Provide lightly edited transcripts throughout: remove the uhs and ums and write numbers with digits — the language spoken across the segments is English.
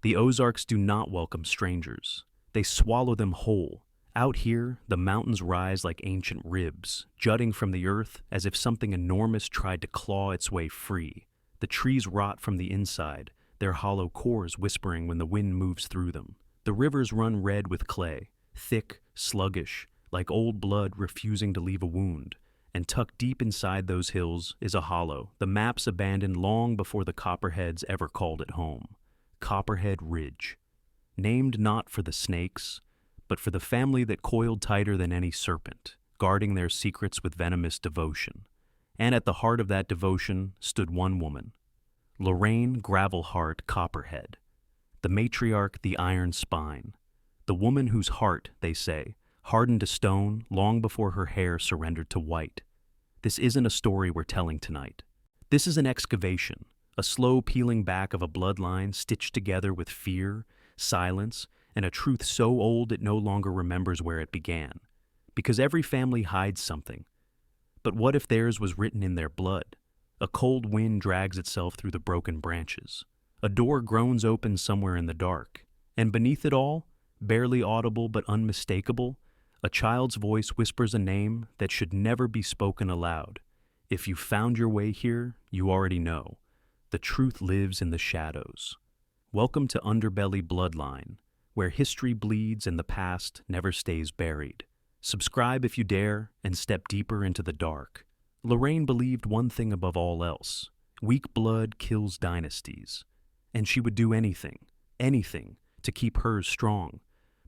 The Ozarks do not welcome strangers. They swallow them whole. Out here, the mountains rise like ancient ribs, jutting from the earth as if something enormous tried to claw its way free. The trees rot from the inside, their hollow cores whispering when the wind moves through them. The rivers run red with clay, thick, sluggish, like old blood refusing to leave a wound. And tucked deep inside those hills is a hollow, the maps abandoned long before the Copperheads ever called it home. Copperhead Ridge. Named not for the snakes, but for the family that coiled tighter than any serpent, guarding their secrets with venomous devotion. And at the heart of that devotion stood one woman, Lorraine Gravelheart Copperhead, the matriarch, the iron spine, the woman whose heart, they say, hardened to stone long before her hair surrendered to white. This isn't a story we're telling tonight. This is an excavation, a slow peeling back of a bloodline stitched together with fear, silence, and a truth so old it no longer remembers where it began. Because every family hides something. But what if theirs was written in their blood? A cold wind drags itself through the broken branches. A door groans open somewhere in the dark. And beneath it all, barely audible but unmistakable, a child's voice whispers a name that should never be spoken aloud. If you found your way here, you already know. The truth lives in the shadows. Welcome to Underbelly Bloodline, where history bleeds and the past never stays buried. Subscribe if you dare and step deeper into the dark. Lorraine believed one thing above all else. Weak blood kills dynasties. And she would do anything, to keep hers strong.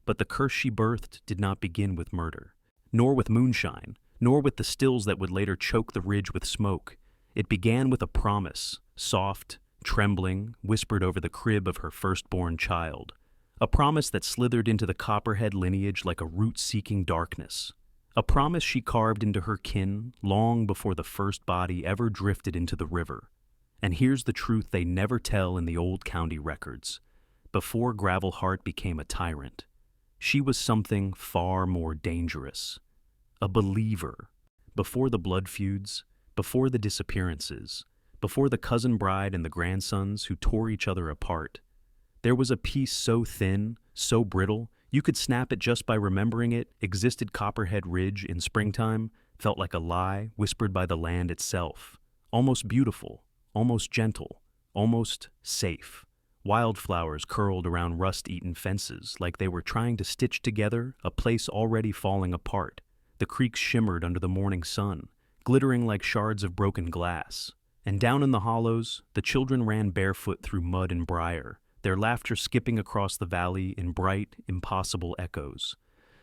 But the curse she birthed did not begin with murder, nor with moonshine, nor with the stills that would later choke the ridge with smoke. It began with a promise, soft, trembling, whispered over the crib of her firstborn child. A promise that slithered into the Copperhead lineage like a root-seeking darkness. A promise she carved into her kin long before the first body ever drifted into the river. And here's the truth they never tell in the old county records. Before Gravelheart became a tyrant, she was something far more dangerous. A believer. Before the blood feuds, before the disappearances, before the cousin bride and the grandsons who tore each other apart, there was a piece so thin, so brittle, you could snap it just by remembering it. Existed Copperhead Ridge in springtime, felt like a lie whispered by the land itself. Almost beautiful, almost gentle, almost safe. Wildflowers curled around rust-eaten fences like they were trying to stitch together a place already falling apart. The creeks shimmered under the morning sun, glittering like shards of broken glass. And down in the hollows, the children ran barefoot through mud and briar, their laughter skipping across the valley in bright, impossible echoes.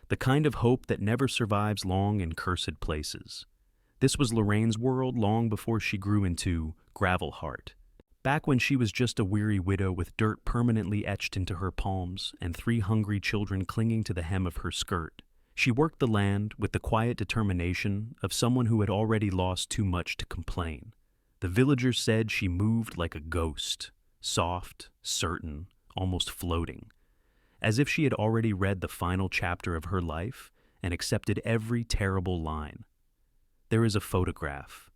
The kind of hope that never survives long in cursed places. This was Lorraine's world long before she grew into Gravelheart. Back when she was just a weary widow with dirt permanently etched into her palms and 3 hungry children clinging to the hem of her skirt. She worked the land with the quiet determination of someone who had already lost too much to complain. The villagers said she moved like a ghost, soft, certain, almost floating, as if she had already read the final chapter of her life and accepted every terrible line. There is a photograph,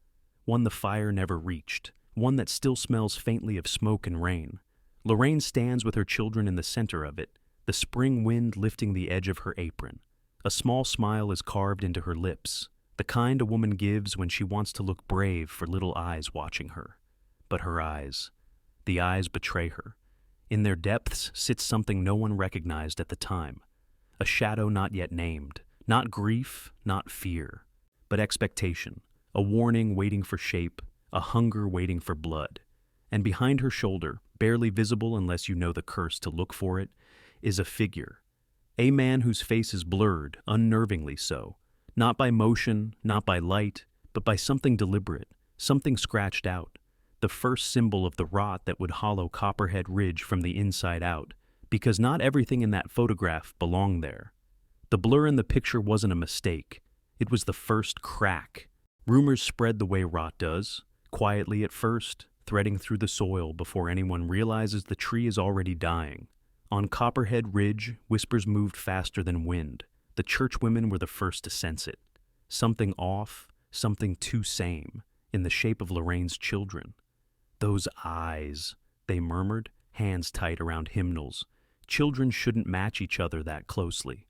one the fire never reached, one that still smells faintly of smoke and rain. Lorraine stands with her children in the center of it, the spring wind lifting the edge of her apron. A small smile is carved into her lips, the kind a woman gives when she wants to look brave for little eyes watching her. But her eyes, the eyes betray her. In their depths sits something no one recognized at the time. A shadow not yet named, not grief, not fear, but expectation, a warning waiting for shape, a hunger waiting for blood. And behind her shoulder, barely visible unless you know the curse to look for it, is a figure. A man whose face is blurred, unnervingly so, not by motion, not by light, but by something deliberate, something scratched out, the first symbol of the rot that would hollow Copperhead Ridge from the inside out, because not everything in that photograph belonged there. The blur in the picture wasn't a mistake. It was the first crack. Rumors spread the way rot does, quietly at first, threading through the soil before anyone realizes the tree is already dying. On Copperhead Ridge, whispers moved faster than wind. The churchwomen were the first to sense it. Something off, something too same, in the shape of Lorraine's children. Those eyes, they murmured, hands tight around hymnals. Children shouldn't match each other that closely.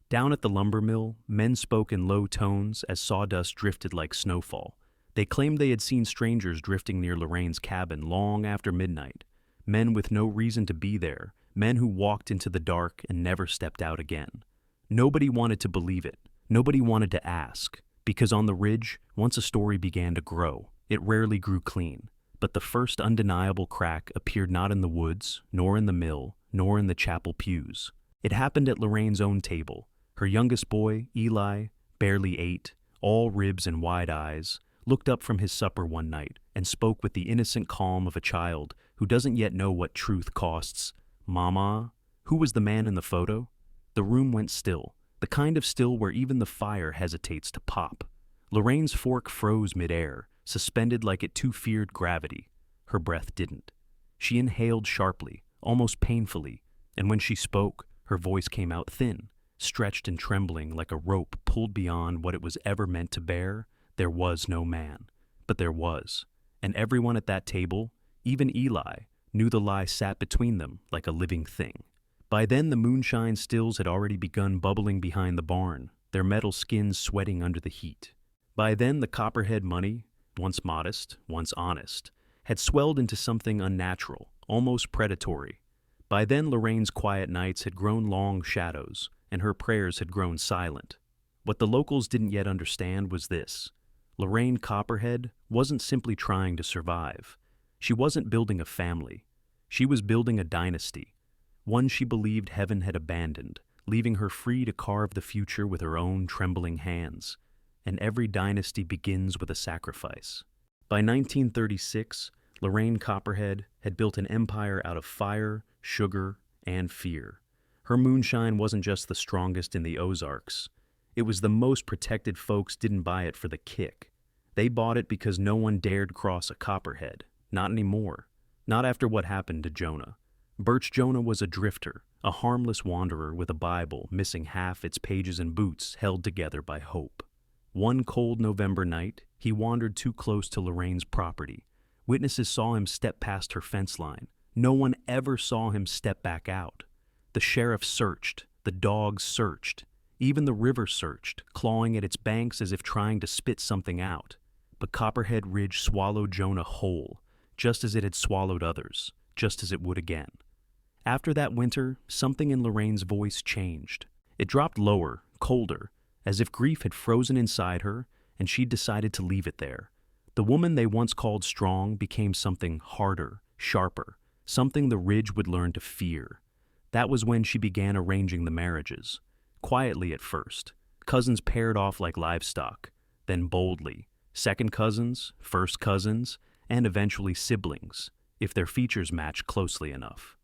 Down at the lumber mill, men spoke in low tones as sawdust drifted like snowfall. They claimed they had seen strangers drifting near Lorraine's cabin long after midnight. Men with no reason to be there, men who walked into the dark and never stepped out again. Nobody wanted to believe it. Nobody wanted to ask. Because on the ridge, once a story began to grow, it rarely grew clean. But the first undeniable crack appeared not in the woods, nor in the mill, nor in the chapel pews. It happened at Lorraine's own table. Her youngest boy, Eli, barely 8, all ribs and wide eyes, looked up from his supper one night and spoke with the innocent calm of a child who doesn't yet know what truth costs. "Mama, who was the man in the photo?" The room went still, the kind of still where even the fire hesitates to pop. Lorraine's fork froze midair, suspended like it too feared gravity. Her breath didn't. She inhaled sharply, almost painfully, and when she spoke, her voice came out thin, stretched and trembling like a rope pulled beyond what it was ever meant to bear. There was no man, but there was, and everyone at that table, even Eli, knew the lie sat between them like a living thing. By then the moonshine stills had already begun bubbling behind the barn, their metal skins sweating under the heat. By then the Copperhead money, once modest, once honest, had swelled into something unnatural, almost predatory. By then Lorraine's quiet nights had grown long shadows, and her prayers had grown silent. What the locals didn't yet understand was this: Lorraine Copperhead wasn't simply trying to survive. She wasn't building a family. She was building a dynasty, one she believed heaven had abandoned, leaving her free to carve the future with her own trembling hands. And every dynasty begins with a sacrifice. By 1936, Lorraine Copperhead had built an empire out of fire, sugar, and fear. Her moonshine wasn't just the strongest in the Ozarks. It was the most protected. Folks didn't buy it for the kick. They bought it because no one dared cross a Copperhead. Not anymore. Not after what happened to Jonah. Birch Jonah was a drifter, a harmless wanderer with a Bible missing half its pages and boots held together by hope. One cold November night, he wandered too close to Lorraine's property. Witnesses saw him step past her fence line. No one ever saw him step back out. The sheriff searched. The dogs searched. Even the river searched, clawing at its banks as if trying to spit something out. But Copperhead Ridge swallowed Jonah whole, just as it had swallowed others, just as it would again. After that winter, something in Lorraine's voice changed. It dropped lower, colder, as if grief had frozen inside her and she'd decided to leave it there. The woman they once called strong became something harder, sharper, something the Ridge would learn to fear. That was when she began arranging the marriages. Quietly at first, cousins paired off like livestock, then boldly, second cousins, first cousins, and eventually siblings, if their features matched closely enough.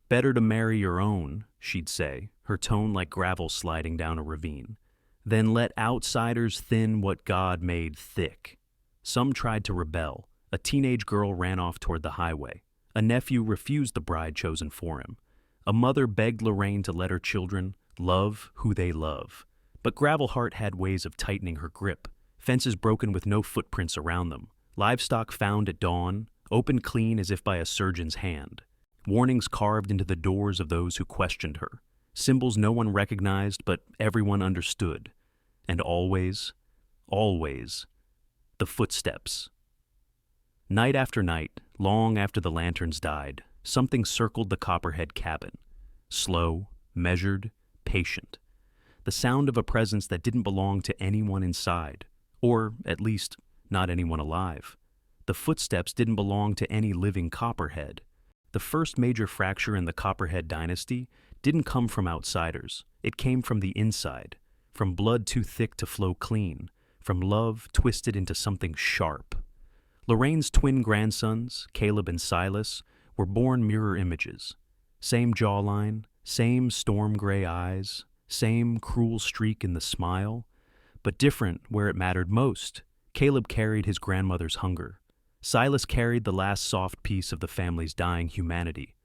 "Better to marry your own," she'd say, her tone like gravel sliding down a ravine. "Then let outsiders thin what God made thick." Some tried to rebel. A teenage girl ran off toward the highway. A nephew refused the bride chosen for him. A mother begged Lorraine to let her children love who they love. But Gravelheart had ways of tightening her grip, fences broken with no footprints around them, livestock found at dawn, opened clean as if by a surgeon's hand, warnings carved into the doors of those who questioned her, symbols no one recognized but everyone understood. And always, always, the footsteps. Night after night, long after the lanterns died, something circled the Copperhead cabin. Slow, measured, patient. The sound of a presence that didn't belong to anyone inside, or, at least, not anyone alive. The footsteps didn't belong to any living Copperhead. The first major fracture in the Copperhead dynasty didn't come from outsiders. It came from the inside, from blood too thick to flow clean, from love twisted into something sharp. Lorraine's twin grandsons, Caleb and Silas, were born mirror images. Same jawline, same storm gray eyes, same cruel streak in the smile, but different where it mattered most. Caleb carried his grandmother's hunger. Silas carried the last soft piece of the family's dying humanity.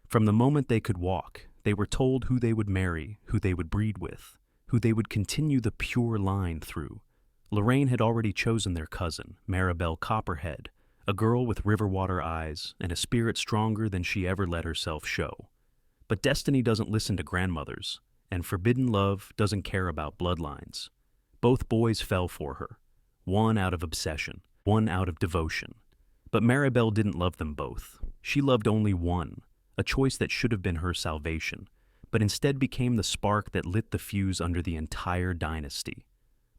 From the moment they could walk, they were told who they would marry, who they would breed with, who they would continue the pure line through. Lorraine had already chosen their cousin, Maribel Copperhead, a girl with river-water eyes and a spirit stronger than she ever let herself show. But destiny doesn't listen to grandmothers, and forbidden love doesn't care about bloodlines. Both boys fell for her, one out of obsession, one out of devotion. But Maribel didn't love them both. She loved only one, a choice that should have been her salvation, but instead became the spark that lit the fuse under the entire dynasty.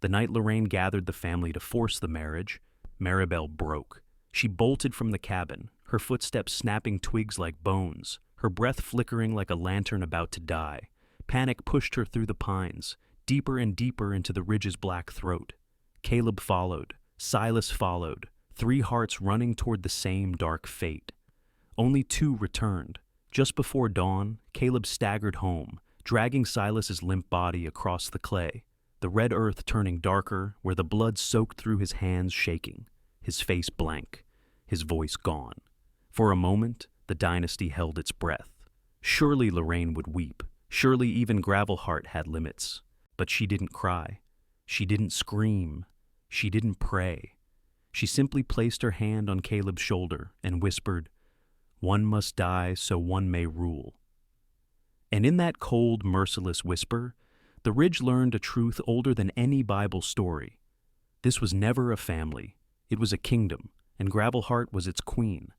The night Lorraine gathered the family to force the marriage, Maribel broke. She bolted from the cabin, her footsteps snapping twigs like bones, her breath flickering like a lantern about to die. Panic pushed her through the pines, deeper and deeper into the ridge's black throat. Caleb followed, Silas followed, 3 hearts running toward the same dark fate. Only 2 returned. Just before dawn, Caleb staggered home, dragging Silas's limp body across the clay, the red earth turning darker where the blood soaked through his hands, shaking, his face blank, his voice gone. For a moment, the dynasty held its breath. Surely Lorraine would weep. Surely even Gravelheart had limits. But she didn't cry. She didn't scream. She didn't pray. She simply placed her hand on Caleb's shoulder and whispered, "One must die so one may rule." And in that cold, merciless whisper, the Ridge learned a truth older than any Bible story. This was never a family. It was a kingdom, and Gravelheart was its queen.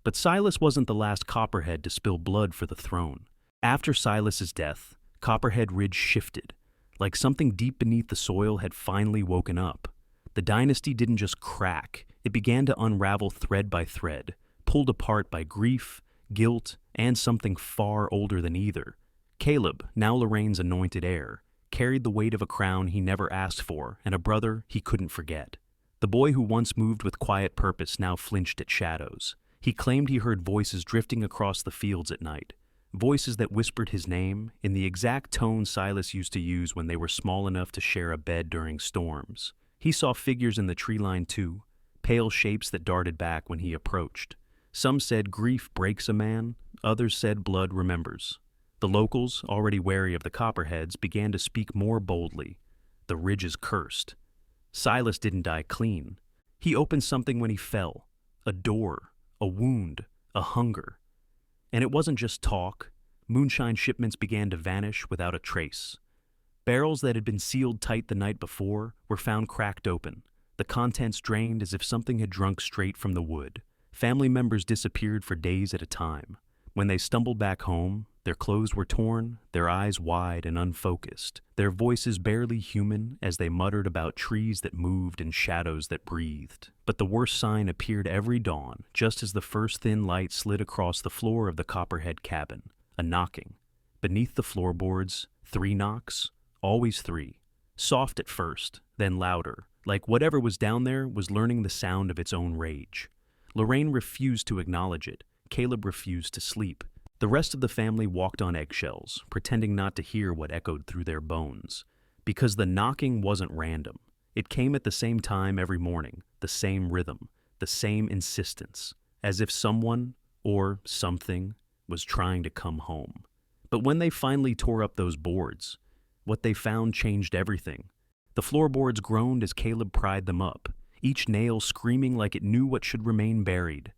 But Silas wasn't the last Copperhead to spill blood for the throne. After Silas's death, Copperhead Ridge shifted, like something deep beneath the soil had finally woken up. The dynasty didn't just crack, it began to unravel thread by thread, pulled apart by grief, guilt, and something far older than either. Caleb, now Lorraine's anointed heir, carried the weight of a crown he never asked for and a brother he couldn't forget. The boy who once moved with quiet purpose now flinched at shadows. He claimed he heard voices drifting across the fields at night, voices that whispered his name in the exact tone Silas used to use when they were small enough to share a bed during storms. He saw figures in the tree line too, pale shapes that darted back when he approached. Some said grief breaks a man, others said blood remembers. The locals, already wary of the Copperheads, began to speak more boldly. The Ridge is cursed. Silas didn't die clean. He opened something when he fell, a door, a wound, a hunger. And it wasn't just talk. Moonshine shipments began to vanish without a trace. Barrels that had been sealed tight the night before were found cracked open, the contents drained as if something had drunk straight from the wood. Family members disappeared for days at a time. When they stumbled back home, their clothes were torn, their eyes wide and unfocused, their voices barely human as they muttered about trees that moved and shadows that breathed. But the worst sign appeared every dawn, just as the first thin light slid across the floor of the Copperhead cabin. A knocking. Beneath the floorboards, 3 knocks, always 3. Soft at first, then louder, like whatever was down there was learning the sound of its own rage. Lorraine refused to acknowledge it. Caleb refused to sleep. The rest of the family walked on eggshells, pretending not to hear what echoed through their bones. Because the knocking wasn't random. It came at the same time every morning, the same rhythm, the same insistence, as if someone, or something, was trying to come home. But when they finally tore up those boards, what they found changed everything. The floorboards groaned as Caleb pried them up, each nail screaming like it knew what should remain buried.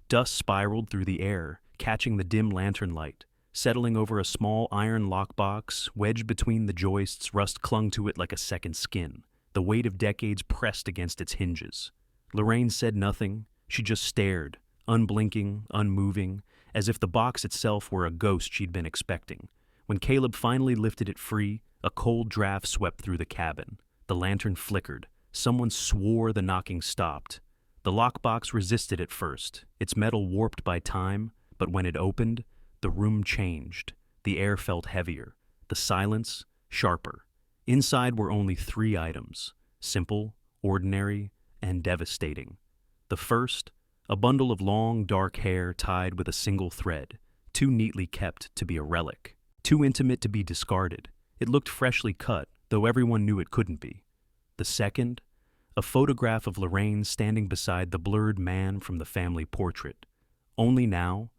Dust spiraled through the air, catching the dim lantern light. Settling over a small iron lockbox, wedged between the joists, rust clung to it like a second skin. The weight of decades pressed against its hinges. Lorraine said nothing. She just stared, unblinking, unmoving, as if the box itself were a ghost she'd been expecting. When Caleb finally lifted it free, a cold draft swept through the cabin. The lantern flickered. Someone swore the knocking stopped. The lockbox resisted at first, its metal warped by time, but when it opened, the room changed. The air felt heavier, the silence sharper. Inside were only 3 items, simple, ordinary, and devastating. The first, a bundle of long, dark hair tied with a single thread, too neatly kept to be a relic, too intimate to be discarded. It looked freshly cut, though everyone knew it couldn't be. The second, a photograph of Lorraine standing beside the blurred man from the family portrait. Only now,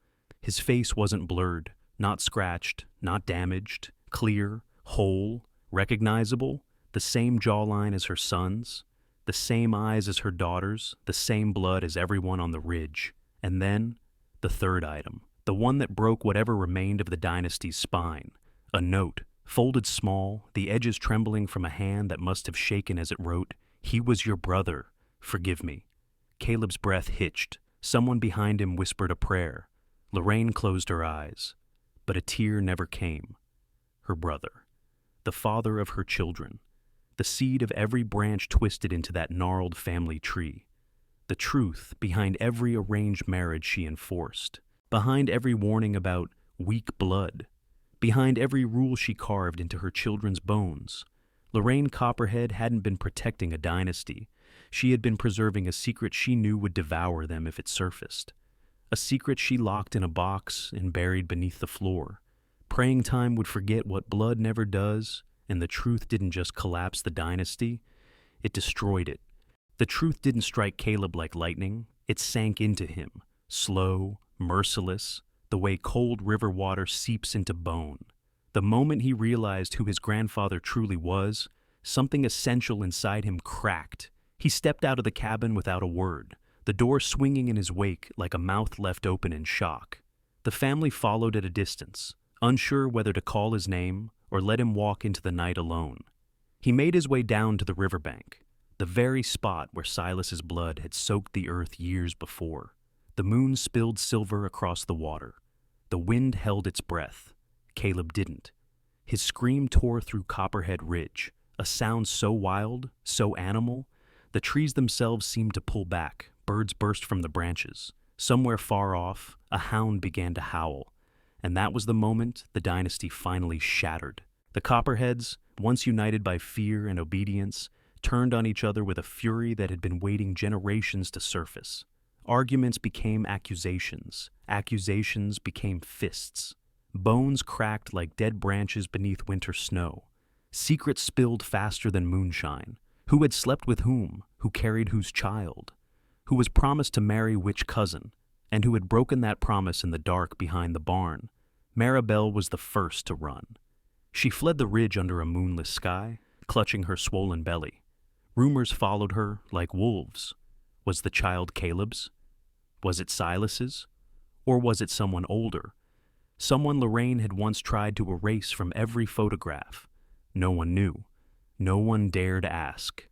his face wasn't blurred, not scratched, not damaged, clear, whole, recognizable, the same jawline as her son's. the same eyes as her daughters, the same blood as everyone on the ridge. And then, the third item, the one that broke whatever remained of the dynasty's spine. A note, folded small, the edges trembling from a hand that must have shaken as it wrote, "He was your brother. Forgive me." Caleb's breath hitched. Someone behind him whispered a prayer. Lorraine closed her eyes, but a tear never came. Her brother, the father of her children, the seed of every branch twisted into that gnarled family tree, the truth behind every arranged marriage she enforced, behind every warning about weak blood, behind every rule she carved into her children's bones. Lorraine Copperhead hadn't been protecting a dynasty. She had been preserving a secret she knew would devour them if it surfaced. A secret she locked in a box and buried beneath the floor. Praying time would forget what blood never does, and the truth didn't just collapse the dynasty, it destroyed it. The truth didn't strike Caleb like lightning, it sank into him, slow, merciless, the way cold river water seeps into bone. The moment he realized who his grandfather truly was, something essential inside him cracked. He stepped out of the cabin without a word, the door swinging in his wake like a mouth left open in shock. The family followed at a distance, unsure whether to call his name or let him walk into the night alone. He made his way down to the riverbank, the very spot where Silas's blood had soaked the earth years before. The moon spilled silver across the water. The wind held its breath. Caleb didn't. His scream tore through Copperhead Ridge, a sound so wild, so animal, the trees themselves seemed to pull back. Birds burst from the branches. Somewhere far off, a hound began to howl. And that was the moment the dynasty finally shattered. The Copperheads, once united by fear and obedience, turned on each other with a fury that had been waiting generations to surface. Arguments became accusations. Accusations became fists. Bones cracked like dead branches beneath winter snow. Secrets spilled faster than moonshine. Who had slept with whom? Who carried whose child? Who was promised to marry which cousin? And who had broken that promise in the dark behind the barn? Maribel was the first to run. She fled the ridge under a moonless sky, clutching her swollen belly. Rumors followed her like wolves. Was the child Caleb's? Was it Silas's? Or was it someone older? Someone Lorraine had once tried to erase from every photograph. No one knew. No one dared ask.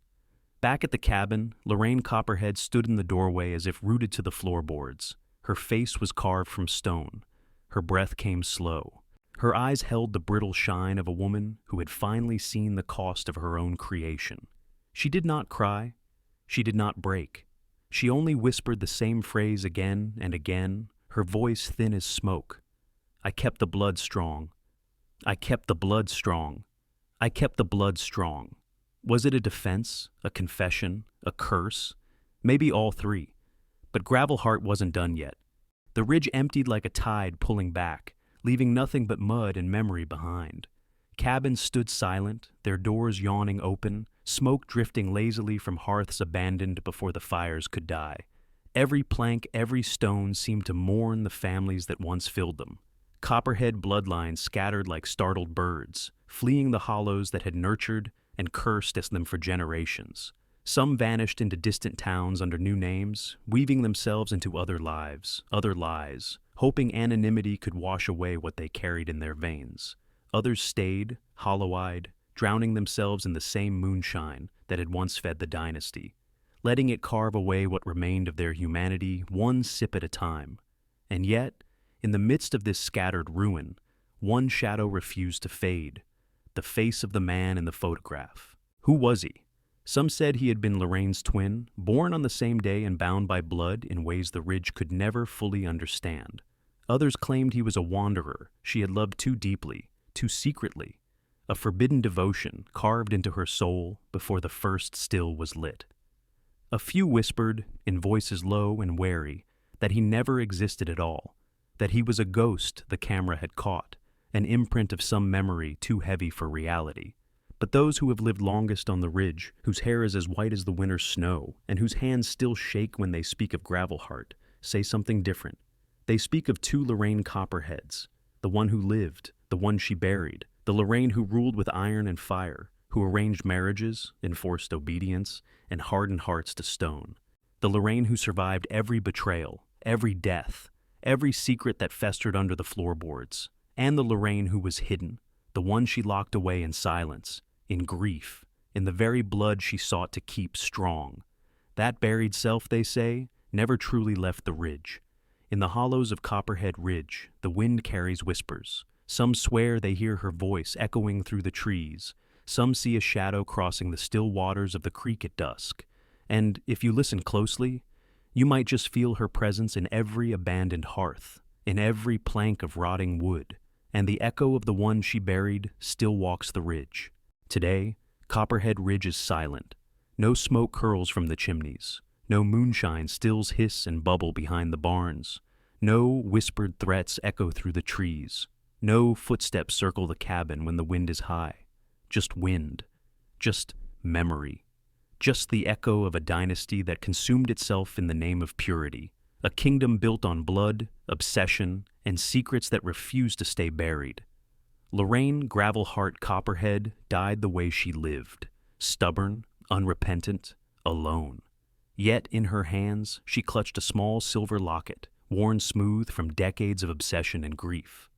Back at the cabin, Lorraine Copperhead stood in the doorway as if rooted to the floorboards. Her face was carved from stone. Her breath came slow. Her eyes held the brittle shine of a woman who had finally seen the cost of her own creation. She did not cry. She did not break. She only whispered the same phrase again and again, her voice thin as smoke. I kept the blood strong. I kept the blood strong. I kept the blood strong. Was it a defense, a confession, a curse? Maybe all three. But Gravelheart wasn't done yet. The ridge emptied like a tide pulling back, leaving nothing but mud and memory behind. Cabins stood silent, their doors yawning open, smoke drifting lazily from hearths abandoned before the fires could die. Every plank, every stone seemed to mourn the families that once filled them. Copperhead bloodlines scattered like startled birds, fleeing the hollows that had nurtured and cursed them for generations. Some vanished into distant towns under new names, weaving themselves into other lives, other lies, hoping anonymity could wash away what they carried in their veins. Others stayed, hollow-eyed, drowning themselves in the same moonshine that had once fed the dynasty, letting it carve away what remained of their humanity one sip at a time. And yet, in the midst of this scattered ruin, one shadow refused to fade, the face of the man in the photograph. Who was he? Some said he had been Lorraine's twin, born on the same day and bound by blood in ways the Ridge could never fully understand. Others claimed he was a wanderer she had loved too deeply, too secretly, a forbidden devotion carved into her soul before the first still was lit. A few whispered, in voices low and wary, that he never existed at all, that he was a ghost the camera had caught, an imprint of some memory too heavy for reality. But those who have lived longest on the Ridge, whose hair is as white as the winter snow, and whose hands still shake when they speak of Gravelheart, say something different. They speak of two Lorraine Copperheads, the one who lived, the one she buried, the Lorraine who ruled with iron and fire, who who arranged marriages, enforced obedience, and hardened hearts to stone. The Lorraine who survived every betrayal, every death, every secret that festered under the floorboards. And the Lorraine who was hidden, the one she locked away in silence, in grief, in the very blood she sought to keep strong. That buried self, they say, never truly left the ridge. In the hollows of Copperhead Ridge, the wind carries whispers. Some swear they hear her voice echoing through the trees. Some see a shadow crossing the still waters of the creek at dusk. And if you listen closely, you might just feel her presence in every abandoned hearth, in every plank of rotting wood, and the echo of the one she buried still walks the ridge. Today, Copperhead Ridge is silent. No smoke curls from the chimneys. No moonshine stills hiss and bubble behind the barns. No whispered threats echo through the trees. No footsteps circle the cabin when the wind is high. Just wind. Just memory. Just the echo of a dynasty that consumed itself in the name of purity. A kingdom built on blood, obsession, and secrets that refuse to stay buried. Lorraine Gravelheart Copperhead died the way she lived. Stubborn, unrepentant, alone. Yet in her hands she clutched a small silver locket, worn smooth from decades of obsession and grief.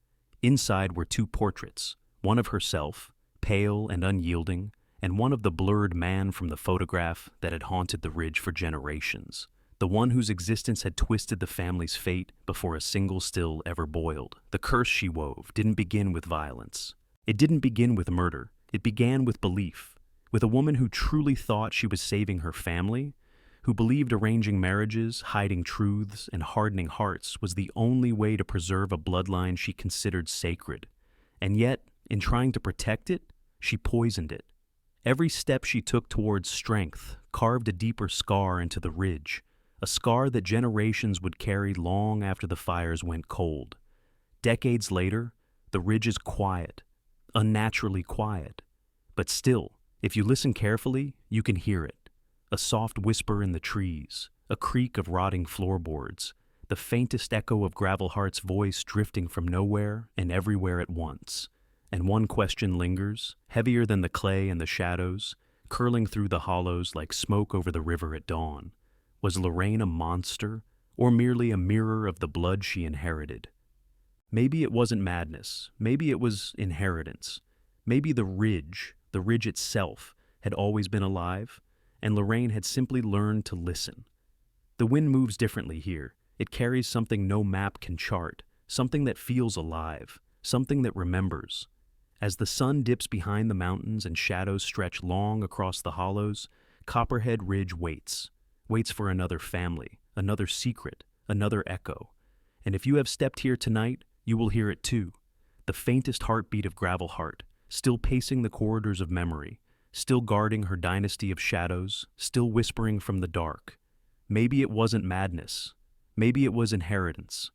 Inside were two portraits, one of herself, pale and unyielding, and one of the blurred man from the photograph that had haunted the ridge for generations, the one whose existence had twisted the family's fate before a single still ever boiled. The curse she wove didn't begin with violence. It didn't begin with murder. It began with belief, with a woman who truly thought she was saving her family, who believed arranging marriages, hiding truths, and hardening hearts was the only way to preserve a bloodline she considered sacred. And yet, in trying to protect it, she poisoned it. Every step she took towards strength carved a deeper scar into the ridge, a scar that generations would carry long after the fires went cold. Decades later, the ridge is quiet, unnaturally quiet. But still, if you listen carefully, you can hear it. A soft whisper in the trees, a creak of rotting floorboards, the faintest echo of Gravelheart's voice drifting from nowhere and everywhere at once. And one question lingers, heavier than the clay and the shadows, curling through the hollows like smoke over the river at dawn. Was Lorraine a monster, or merely a mirror of the blood she inherited? Maybe it wasn't madness. Maybe it was inheritance. Maybe the ridge itself, had always been alive, and Lorraine had simply learned to listen. The wind moves differently here. It carries something no map can chart, something that feels alive, something that remembers. As the sun dips behind the mountains and shadows stretch long across the hollows, Copperhead Ridge waits for another family, another secret, another echo. And if you have stepped here tonight, you will hear it too. The faintest heartbeat of Gravelheart, still pacing the corridors of memory, still guarding her dynasty of shadows, still whispering from the dark. Maybe it wasn't madness. Maybe it was inheritance.